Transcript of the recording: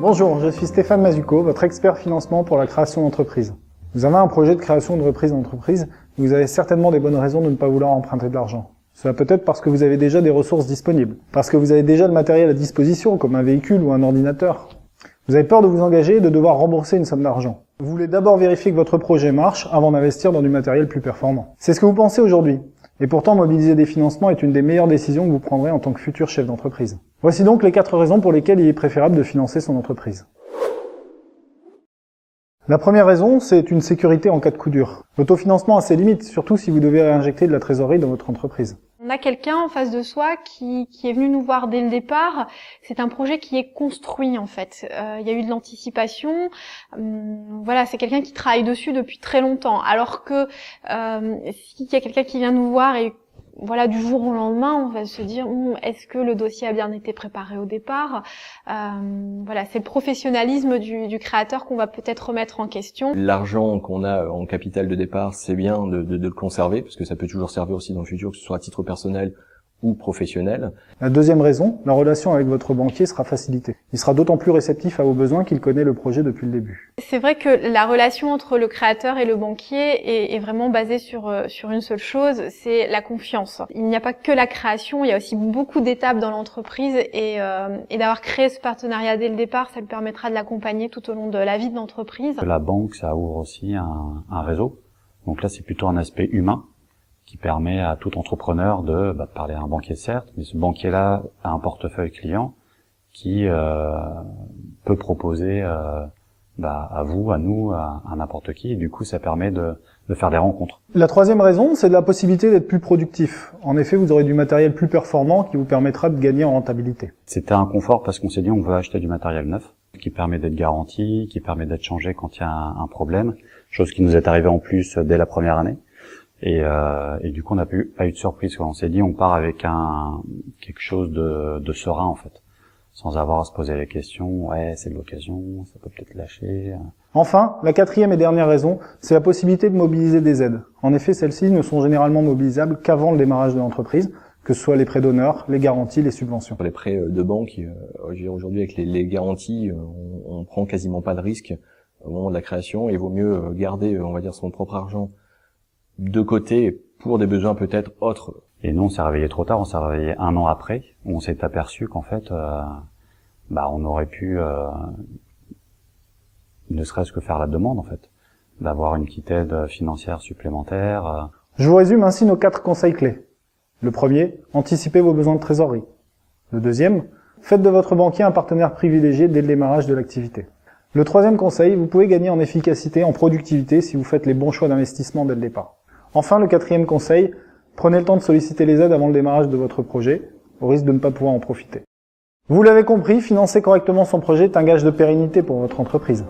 Bonjour, je suis Stéphane Mazucco, votre expert financement pour la création d'entreprise. Vous avez un projet de création de reprise d'entreprise et vous avez certainement des bonnes raisons de ne pas vouloir emprunter de l'argent. Cela peut être parce que vous avez déjà des ressources disponibles, parce que vous avez déjà le matériel à disposition, comme un véhicule ou un ordinateur. Vous avez peur de vous engager et de devoir rembourser une somme d'argent. Vous voulez d'abord vérifier que votre projet marche avant d'investir dans du matériel plus performant. C'est ce que vous pensez aujourd'hui. Et pourtant, mobiliser des financements est une des meilleures décisions que vous prendrez en tant que futur chef d'entreprise. Voici donc les 4 raisons pour lesquelles il est préférable de financer son entreprise. La première raison, c'est une sécurité en cas de coup dur. L'autofinancement a ses limites, surtout si vous devez réinjecter de la trésorerie dans votre entreprise. On a quelqu'un en face de soi qui est venu nous voir dès le départ. C'est un projet qui est construit en fait. Il y a eu de l'anticipation. Voilà, c'est quelqu'un qui travaille dessus depuis très longtemps. Alors que s'il y a quelqu'un qui vient nous voir et voilà, du jour au lendemain, on va se dire est-ce que le dossier a bien été préparé au départ. Voilà, c'est le professionnalisme du créateur qu'on va peut-être remettre en question. L'argent qu'on a en capital de départ, c'est bien de le conserver, parce que ça peut toujours servir aussi dans le futur, que ce soit à titre personnel ou professionnel. La deuxième raison, la relation avec votre banquier sera facilitée. Il sera d'autant plus réceptif à vos besoins qu'il connaît le projet depuis le début. C'est vrai que la relation entre le créateur et le banquier est vraiment basée sur une seule chose, c'est la confiance. Il n'y a pas que la création, il y a aussi beaucoup d'étapes dans l'entreprise et d'avoir créé ce partenariat dès le départ, ça lui permettra de l'accompagner tout au long de la vie de l'entreprise. La banque, ça ouvre aussi un réseau. Donc là, c'est plutôt un aspect humain qui permet à tout entrepreneur de parler à un banquier, certes, mais ce banquier-là a un portefeuille client qui peut proposer à vous, à nous, à n'importe qui, et du coup ça permet de faire des rencontres. La troisième raison, c'est de la possibilité d'être plus productif. En effet, vous aurez du matériel plus performant qui vous permettra de gagner en rentabilité. C'était un confort parce qu'on s'est dit on veut acheter du matériel neuf, qui permet d'être garanti, qui permet d'être changé quand il y a un problème, chose qui nous est arrivée en plus dès la première année. Et du coup, on n'a pas eu de surprise, quoi. On s'est dit, on part avec quelque chose de serein, en fait. Sans avoir à se poser la question, ouais, c'est de l'occasion, ça peut peut-être lâcher. Enfin, la quatrième et dernière raison, c'est la possibilité de mobiliser des aides. En effet, celles-ci ne sont généralement mobilisables qu'avant le démarrage de l'entreprise, que ce soit les prêts d'honneur, les garanties, les subventions. Pour les prêts de banque, aujourd'hui avec les garanties, on prend quasiment pas de risque au moment de la création, et il vaut mieux garder, on va dire, son propre argent de côté pour des besoins peut-être autres. Et nous, on s'est réveillé trop tard, on s'est réveillé 1 an après, où on s'est aperçu qu'en fait, on aurait pu, ne serait-ce que faire la demande, en fait, d'avoir une petite aide financière supplémentaire. Je vous résume ainsi nos 4 conseils clés. Le premier, anticipez vos besoins de trésorerie. Le deuxième, faites de votre banquier un partenaire privilégié dès le démarrage de l'activité. Le troisième conseil, vous pouvez gagner en efficacité, en productivité si vous faites les bons choix d'investissement dès le départ. Enfin, le quatrième conseil, prenez le temps de solliciter les aides avant le démarrage de votre projet, au risque de ne pas pouvoir en profiter. Vous l'avez compris, financer correctement son projet est un gage de pérennité pour votre entreprise.